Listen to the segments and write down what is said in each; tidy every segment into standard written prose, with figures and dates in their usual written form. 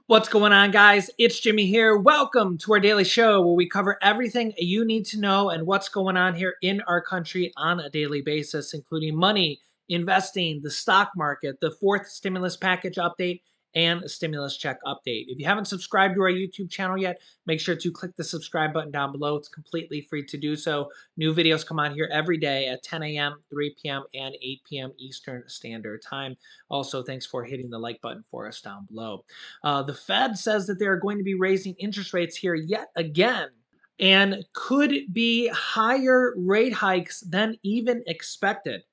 What's going on, guys? It's Jimmy here. Welcome to our daily show where we cover everything you need to know and what's going on here in our country on a daily basis, including money, investing, the stock market, the fourth stimulus package update, and a stimulus check update. If you haven't subscribed to our YouTube channel yet, make sure to click the subscribe button down below. It's completely free to do so. New videos come on here every day at 10 a.m., 3 p.m., and 8 p.m. Eastern Standard Time. Also, thanks for hitting the like button for us down below. The Fed says that they're going to be raising interest rates here yet again and could be higher rate hikes than even expected.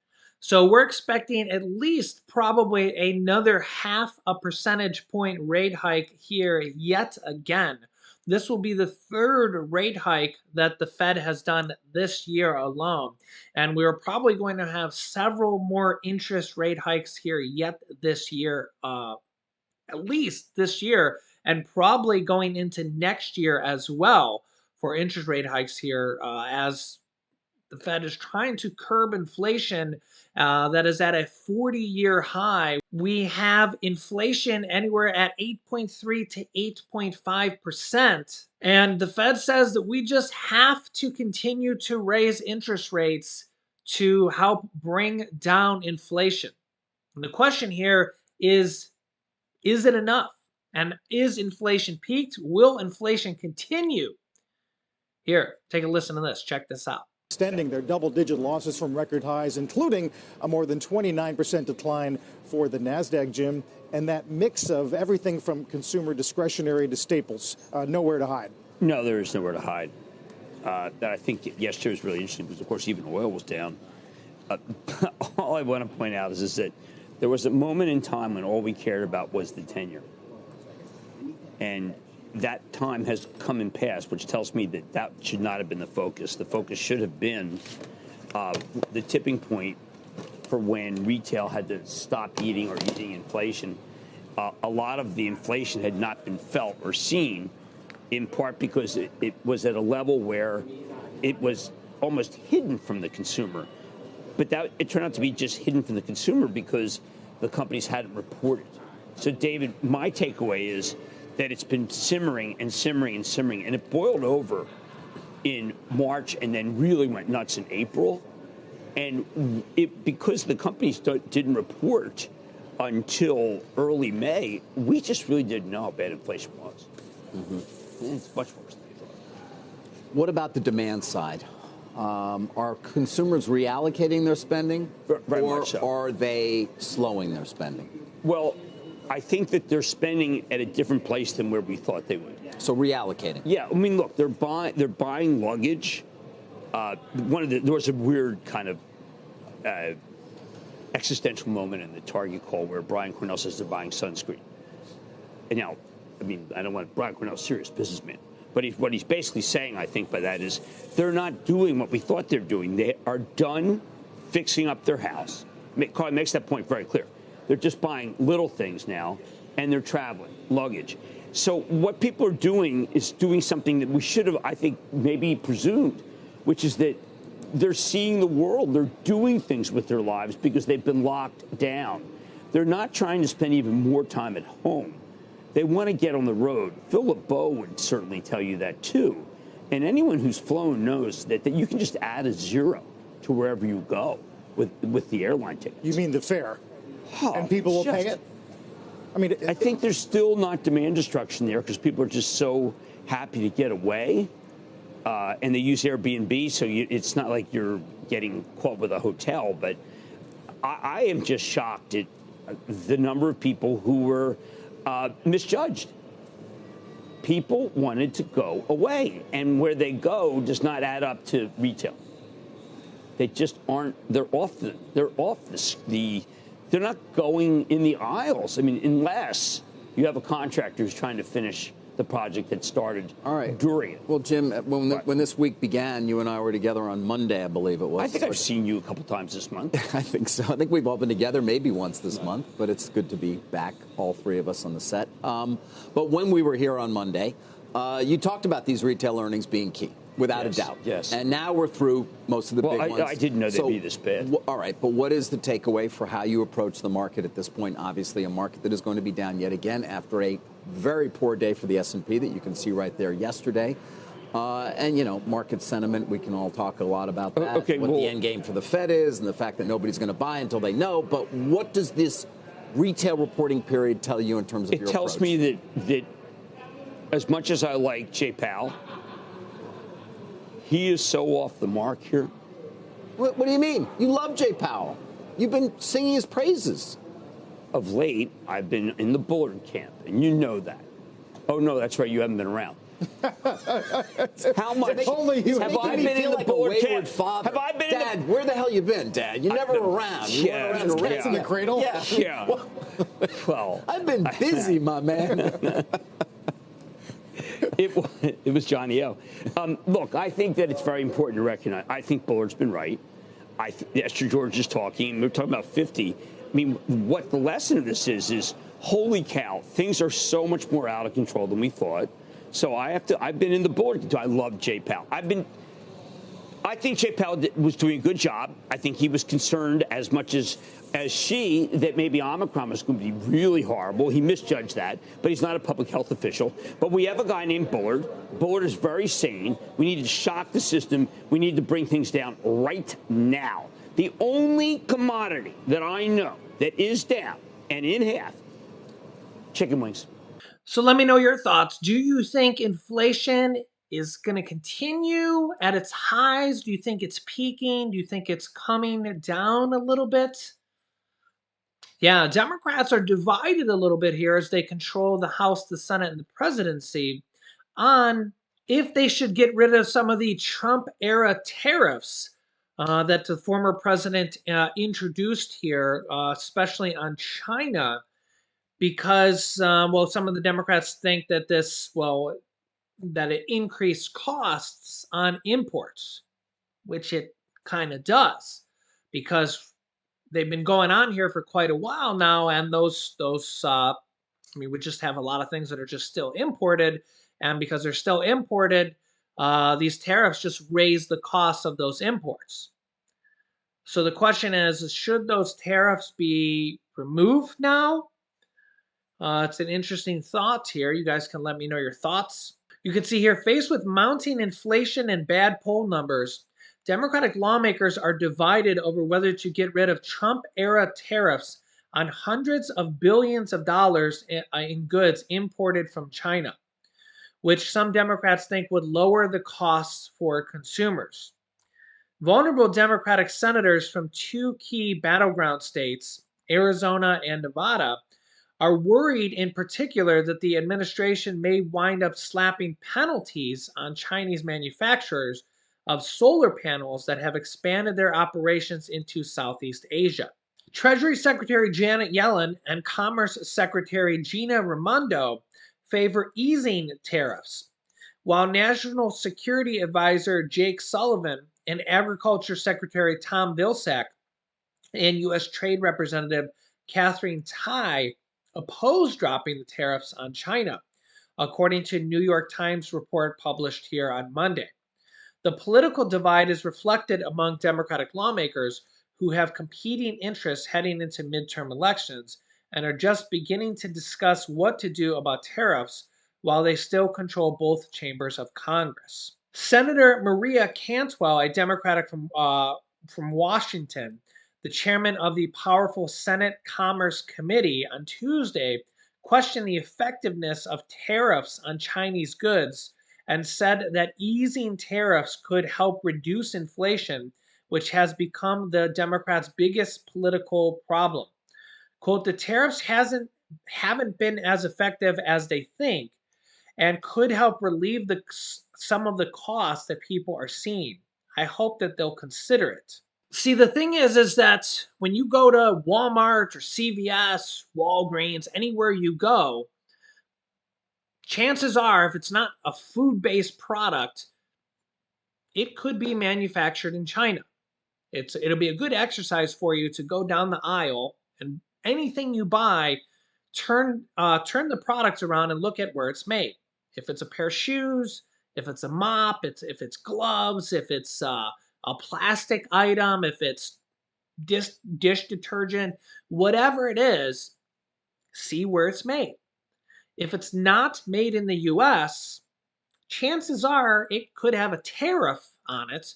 So we're expecting at least probably another half a percentage point rate hike here yet again. This will be the third rate hike that the Fed has done this year alone. And we're probably going to have several more interest rate hikes here yet this year, at least this year, and probably going into next year as well for interest rate hikes here, as the Fed is trying to curb inflation that is at a 40-year high. We have inflation anywhere at 8.3 to 8.5%. And the Fed says that we just have to continue to raise interest rates to help bring down inflation. And the question here is it enough? And is inflation peaked? Will inflation continue? Here, take a listen to this. Check this out. Extending their double-digit losses from record highs, including a more than 29% decline for the NASDAQ, Jim, and that mix of everything from consumer discretionary to staples, nowhere to hide. No, there is nowhere to hide. I think yesterday was really interesting because, of course, even oil was down. All I want to point out is that there was a moment in time when all we cared about was the 10-year. And that time has come and passed, which tells me that that should not have been the focus. The focus should have been the tipping point for when retail had to stop eating or eating inflation. A lot of the inflation had not been felt or seen, in part because it was at a level where it was almost hidden from the consumer. But that it turned out to be just hidden from the consumer because the companies hadn't reported. So, David, my takeaway is that it's been simmering and simmering and simmering, and it boiled over in March and then really went nuts in April. And because the companies didn't report until early May, we just really didn't know how bad inflation was. Mm-hmm. It's much worse than we thought. What about the demand side? Are consumers reallocating their spending, Very or much so. Are they slowing their spending? Well, I think that they're spending at a different place than where we thought they would. So reallocating. Yeah, I mean, look, they're buying luggage. There was a weird kind of existential moment in the Target call where Brian Cornell says they're buying sunscreen. And now, I mean, I don't want Brian Cornell, serious businessman. But what he's basically saying, I think, by that is they're not doing what we thought they're doing. They are done fixing up their house. Carl makes that point very clear. They're just buying little things now, and they're traveling, luggage. So what people are doing is doing something that we should have, I think, maybe presumed, which is that they're seeing the world. They're doing things with their lives because they've been locked down. They're not trying to spend even more time at home. They want to get on the road. Phil LeBeau would certainly tell you that, too. And anyone who's flown knows that you can just add a zero to wherever you go with the airline tickets. You mean the fare? Oh, and people will pay it? I mean, I think there's still not demand destruction there because people are just so happy to get away. And they use Airbnb, so it's not like you're getting caught with a hotel. But I am just shocked at the number of people who were misjudged. People wanted to go away, and where they go does not add up to retail. They just aren't. They're off they're not going in the aisles. I mean, unless you have a contractor who's trying to finish the project that started during it. Well, Jim, when this week began, you and I were together on Monday, I believe it was. I think I've seen you a couple times this month. I think so. I think we've all been together maybe once this month, but it's good to be back, all three of us on the set. But when we were here on Monday, you talked about these retail earnings being key. Without a doubt. Yes. And now we're through most of the big ones. I didn't know they'd be this bad. All right. But what is the takeaway for how you approach the market at this point? Obviously, a market that is going to be down yet again after a Very poor day for the S&P that you can see right there yesterday. And, market sentiment, we can all talk a lot about that, Okay, what the end game for the Fed is and the fact that nobody's going to buy until they know. But what does this retail reporting period tell you in terms of your approach? It tells me that as much as I like Jay Powell, he is so off the mark here. What do you mean? You love Jay Powell. You've been singing his praises. Of late, I've been in the Bullard camp, and you know that. Oh, no, that's right. You haven't been around. How much Only you have I been in the like Bullard camp? Father. Have I been Dad, in where the hell you been, Dad? You never were around. You Yeah, weren't around to Cats in the cradle? Yeah. Yeah. Well, I've been busy, my man. It was Johnny O. Look, I think that it's very important to recognize. I think Bullard's been right. Esther George is talking. We're talking about 50. I mean, what the lesson of this is holy cow, things are so much more out of control than we thought. So I've been in the Bullard. I love Jay Powell. I think Jay Powell was doing a good job. I think he was concerned as much as she that maybe Omicron was going to be really horrible. He misjudged that, but he's not a public health official. But we have a guy named Bullard. Bullard is very sane. We need to shock the system. We need to bring things down right now. The only commodity that I know that is down and in half, chicken wings. So let me know your thoughts. Do you think inflation is going to continue at its highs? Do you think it's peaking? Do you think it's coming down a little bit? Yeah, Democrats are divided a little bit here as they control the House, the Senate, and the presidency on if they should get rid of some of the Trump era tariffs that the former president introduced here, especially on China, because, some of the Democrats think that that it increased costs on imports, which it kind of does, because they've been going on here for quite a while now, and we just have a lot of things that are just still imported, and because they're still imported, these tariffs just raise the cost of those imports. So the question is should those tariffs be removed now? It's an interesting thought here. You guys can let me know your thoughts. You can see here, faced with mounting inflation and bad poll numbers, Democratic lawmakers are divided over whether to get rid of Trump-era tariffs on hundreds of billions of dollars in goods imported from China, which some Democrats think would lower the costs for consumers. Vulnerable Democratic senators from two key battleground states, Arizona and Nevada, are worried in particular that the administration may wind up slapping penalties on Chinese manufacturers of solar panels that have expanded their operations into Southeast Asia. Treasury Secretary Janet Yellen and Commerce Secretary Gina Raimondo favor easing tariffs, while National Security Advisor Jake Sullivan and Agriculture Secretary Tom Vilsack and U.S. Trade Representative Catherine Tai oppose dropping the tariffs on China, according to New York Times report published here on Monday. The political divide is reflected among Democratic lawmakers who have competing interests heading into midterm elections and are just beginning to discuss what to do about tariffs while they still control both chambers of Congress. Senator Maria Cantwell, a Democratic from Washington, the chairman of the powerful Senate Commerce Committee, on Tuesday questioned the effectiveness of tariffs on Chinese goods and said that easing tariffs could help reduce inflation, which has become the Democrats' biggest political problem. Quote, the tariffs haven't been as effective as they think and could help relieve some of the costs that people are seeing. I hope that they'll consider it. See, the thing is that when you go to Walmart or CVS, Walgreens, anywhere you go, chances are, if it's not a food-based product, it could be manufactured in China. It'll be a good exercise for you to go down the aisle and anything you buy, turn the products around and look at where it's made. If it's a pair of shoes, if it's a mop, if it's gloves, if it's a plastic item, if it's dish detergent, whatever it is, see where it's made. If it's not made in the US, chances are it could have a tariff on it,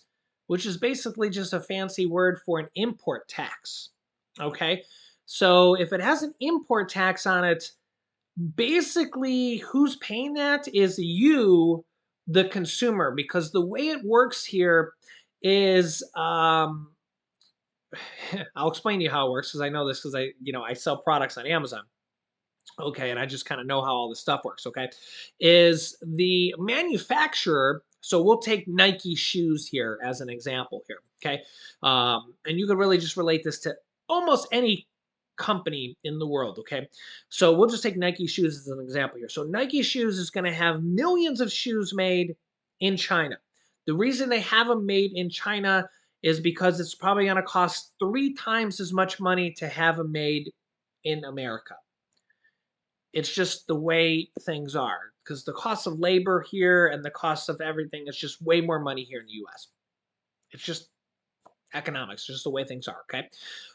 which is basically just a fancy word for an import tax. Okay. So if it has an import tax on it, basically who's paying that is you, the consumer, because the way it works here is I'll explain to you how it works because I know this because I sell products on Amazon. Okay, and I just kind of know how all this stuff works. Okay, is the manufacturer. So we'll take Nike shoes here as an example here. Okay, and you could really just relate this to almost any company in the world. Okay, so we'll just take Nike shoes as an example here. So Nike shoes is going to have millions of shoes made in China. The reason they have them made in China is because it's probably going to cost 3 times as much money to have them made in America. It's just the way things are because the cost of labor here and the cost of everything is just way more money here in the US. It's just economics, just the way things are. Okay.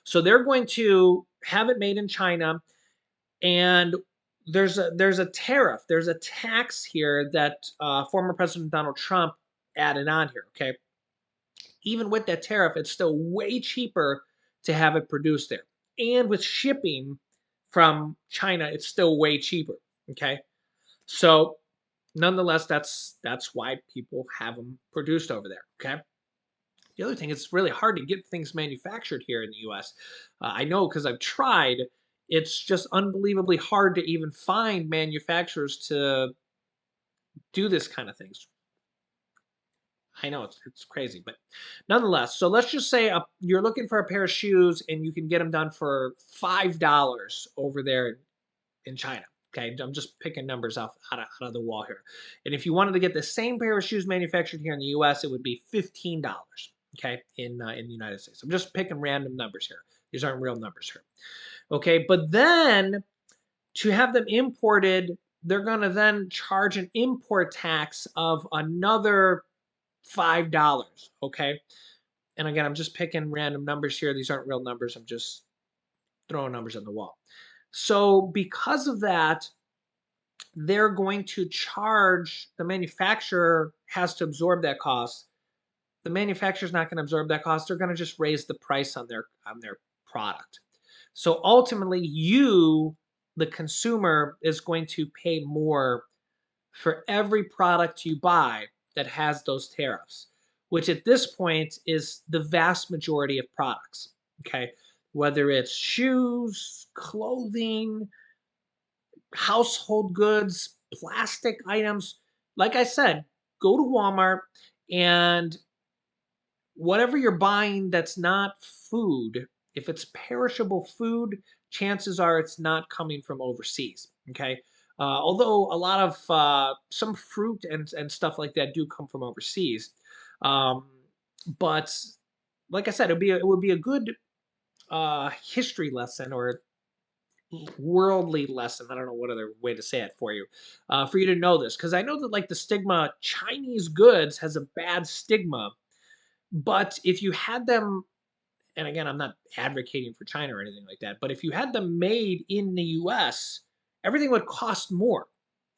So they're going to have it made in China, and there's a tariff, there's a tax here that former President Donald Trump added on here. Okay. Even with that tariff, it's still way cheaper to have it produced there. And with shipping from China, it's still way cheaper. Okay. So nonetheless, that's why people have them produced over there. Okay. The other thing, it's really hard to get things manufactured here in the U.S. I know because I've tried. It's just unbelievably hard to even find manufacturers to do this kind of things. I know it's crazy, but nonetheless. So let's just say you're looking for a pair of shoes and you can get them done for $5 over there in China. Okay, I'm just picking numbers out of the wall here. And if you wanted to get the same pair of shoes manufactured here in the U.S., it would be $15. Okay, in the United States. I'm just picking random numbers here. These aren't real numbers here. Okay, but then to have them imported, they're going to then charge an import tax of another $5. Okay, and again, I'm just picking random numbers here. These aren't real numbers. I'm just throwing numbers on the wall. So because of that, they're going to charge the manufacturer has to absorb that cost. The manufacturer's not going to absorb that cost. They're going to just raise the price on their product. So ultimately, you, the consumer, is going to pay more for every product you buy that has those tariffs, which at this point is the vast majority of products. Okay, whether it's shoes, clothing, household goods, plastic items. Like I said, go to Walmart and whatever you're buying that's not food, if it's perishable food, chances are it's not coming from overseas. Okay. Although a lot of some fruit and stuff like that do come from overseas. Um, but like I said, it would be a good history lesson or worldly lesson. I don't know what other way to say it for you to know this, because I know that like the stigma Chinese goods has a bad stigma, but if you had them, and again, I'm not advocating for China or anything like that, but if you had them made in the U.S., everything would cost more.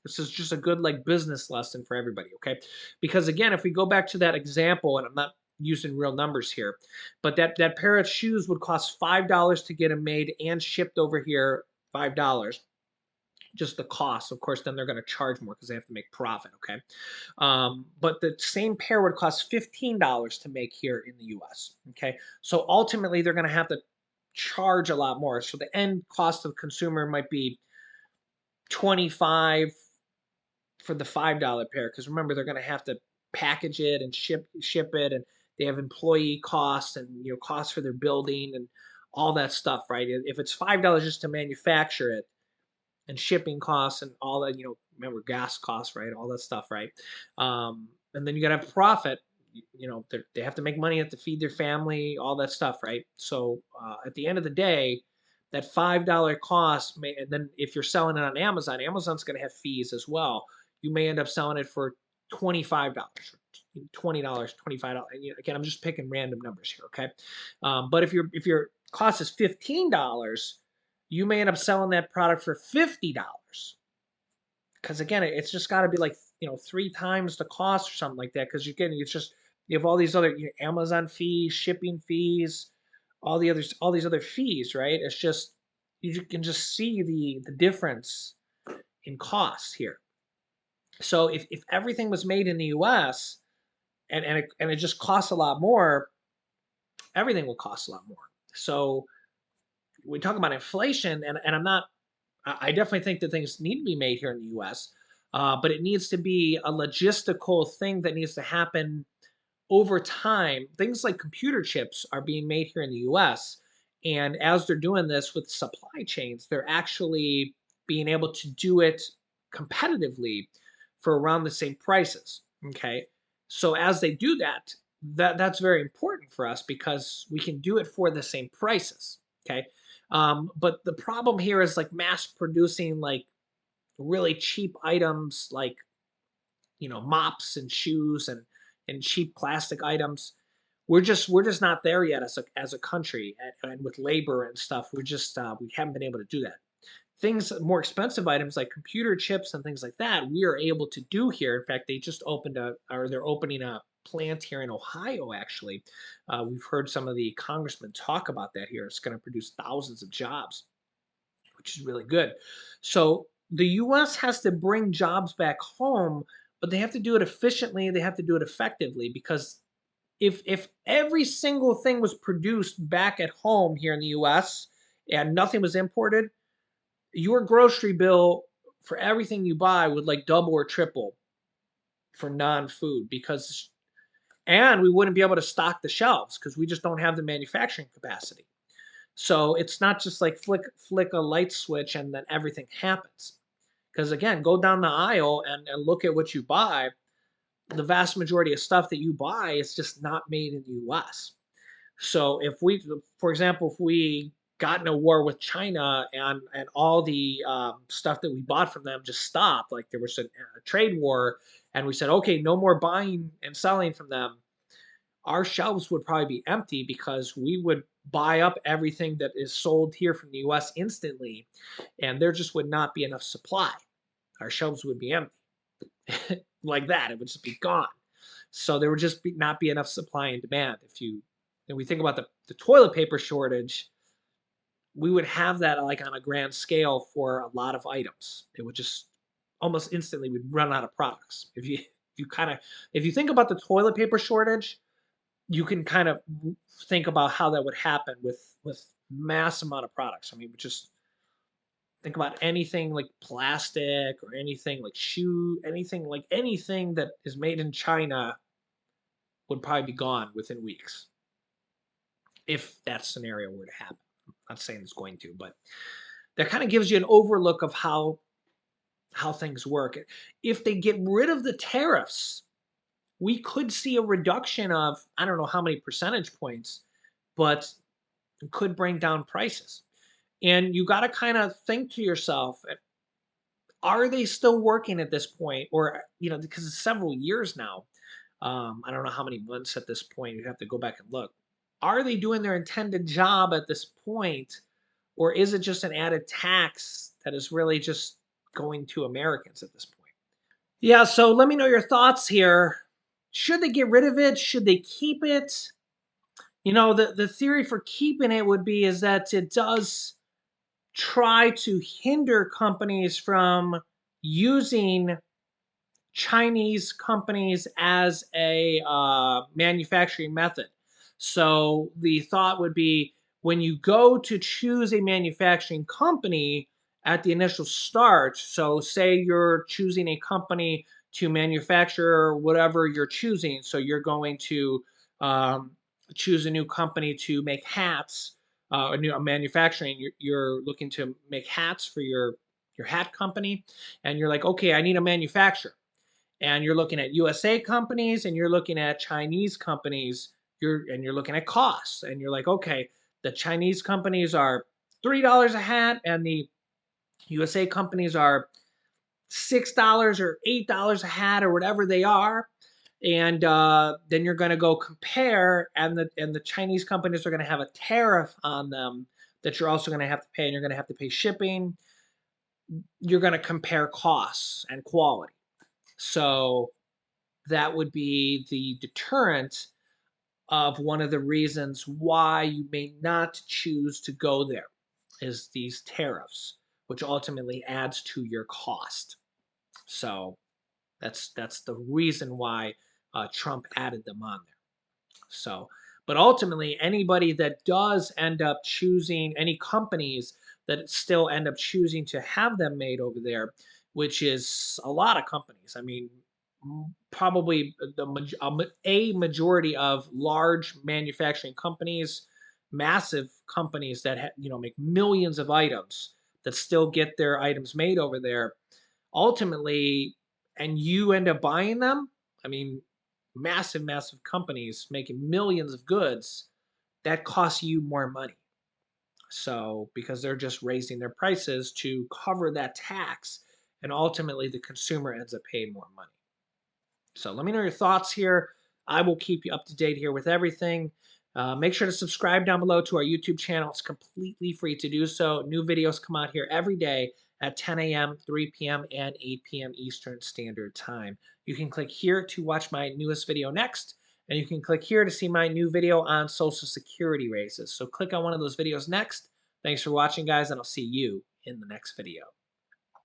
This is just a good like business lesson for everybody, okay? Because again, if we go back to that example, and I'm not using real numbers here, but that pair of shoes would cost $5 to get them made and shipped over here, $5. Just the cost. Of course, then they're going to charge more because they have to make profit, okay? But the same pair would cost $15 to make here in the US, okay? So ultimately, they're going to have to charge a lot more. So the end cost of consumer might be 25 for the $5 pair, because remember they're going to have to package it and ship it, and they have employee costs and costs for their building and all that stuff, right? If it's $5 just to manufacture it, and shipping costs and all that, remember gas costs, right? All that stuff, right? And then you got to have profit. They have to make money, have to feed their family, all that stuff, right? So at the end of the day, that $5 cost and then if you're selling it on Amazon, Amazon's going to have fees as well. You may end up selling it for $25, $20, $25. Again, I'm just picking random numbers here, okay? But if your cost is $15, you may end up selling that product for $50. because again, it's just got to be like, 3 times the cost or something like that. Because you're getting, it's just, you have all these other, Amazon fees, shipping fees, all these other fees, right? It's just, can just see the difference in costs here. So if everything was made in the U.S. and it just costs a lot more, everything will cost a lot more. So we talk about inflation, and I definitely think that things need to be made here in the U.S., but it needs to be a logistical thing that needs to happen over time. Things like computer chips are being made here in the US. And as they're doing this with supply chains, they're actually being able to do it competitively for around the same prices. Okay. So as they do that, that's very important for us because we can do it for the same prices. Okay. But the problem here is like mass producing like really cheap items like mops and shoes and cheap plastic items. We're just not there yet as a country, and with labor and stuff we haven't been able to do that. Things more expensive items like computer chips and things like that we are able to do here. In fact, they just opened they're opening a plant here in Ohio. Actually, we've heard some of the congressmen talk about that here. It's going to produce thousands of jobs, which is really good. So the US has to bring jobs back home, but they have to do it efficiently, they have to do it effectively, because if every single thing was produced back at home here in the US and nothing was imported, your grocery bill for everything you buy would like double or triple for non-food, because and we wouldn't be able to stock the shelves because we just don't have the manufacturing capacity. So it's not just like flick a light switch and then everything happens. Because again, go down the aisle and look at what you buy. The vast majority of stuff that you buy is just not made in the US. So if we, for example, if we got in a war with China and all the stuff that we bought from them just stopped, like there was a trade war, and we said, okay, no more buying and selling from them, our shelves would probably be empty because we would buy up everything that is sold here from the US instantly, and there just would not be enough supply. Our shelves would be empty. Like that, it would just be gone. So there would just not be enough supply and demand. And we think about the toilet paper shortage, we would have that like on a grand scale for a lot of items. It would just almost instantly we'd run out of products. If you think about the toilet paper shortage, you can kind of think about how that would happen with mass amount of products. I mean, just think about anything like plastic or anything like anything that is made in China would probably be gone within weeks if that scenario were to happen. I'm not saying it's going to, but that kind of gives you an overlook of how things work. If they get rid of the tariffs, we could see a reduction of I don't know how many percentage points, but it could bring down prices. And you got to kind of think to yourself, are they still working at this point? Or, because it's several years now. I don't know how many months at this point. You have to go back and look. Are they doing their intended job at this point? Or is it just an added tax that is really just going to Americans at this point? Yeah, so let me know your thoughts here. Should they get rid of it? Should they keep it? The theory for keeping it would be is that it does try to hinder companies from using Chinese companies as a manufacturing method. So the thought would be when you go to choose a manufacturing company at the initial start, so say you're choosing a company to manufacture whatever you're choosing. So you're going to um, choose a new company to make hats, a manufacturing. You're looking to make hats for your hat company, and you're like, okay, I need a manufacturer, and you're looking at USA companies and you're looking at Chinese companies, you're looking at costs, and you're like, okay, the Chinese companies are $3 a hat and the USA companies are $6 or $8 a hat or whatever they are. And then you're going to go compare, and the Chinese companies are going to have a tariff on them that you're also going to have to pay, and you're going to have to pay shipping. you're going to compare costs and quality. So that would be the deterrent of one of the reasons why you may not choose to go there is these tariffs, which ultimately adds to your cost. So that's the reason why Trump added them on there. So, but ultimately, anybody that does end up choosing, any companies that still end up choosing to have them made over there, which is a lot of companies. I mean, probably a majority of large manufacturing companies, massive companies that make millions of items that still get their items made over there. Ultimately, and you end up buying them. I mean, massive, massive companies making millions of goods, that costs you more money. So, because they're just raising their prices to cover that tax, and ultimately the consumer ends up paying more money. So, let me know your thoughts here. I will keep you up to date here with everything. Make sure to subscribe down below to our YouTube channel. It's completely free to do so. New videos come out here every day at 10 a.m., 3 p.m., and 8 p.m. Eastern Standard Time. You can click here to watch my newest video next, and you can click here to see my new video on Social Security raises. So click on one of those videos next. Thanks for watching, guys, and I'll see you in the next video.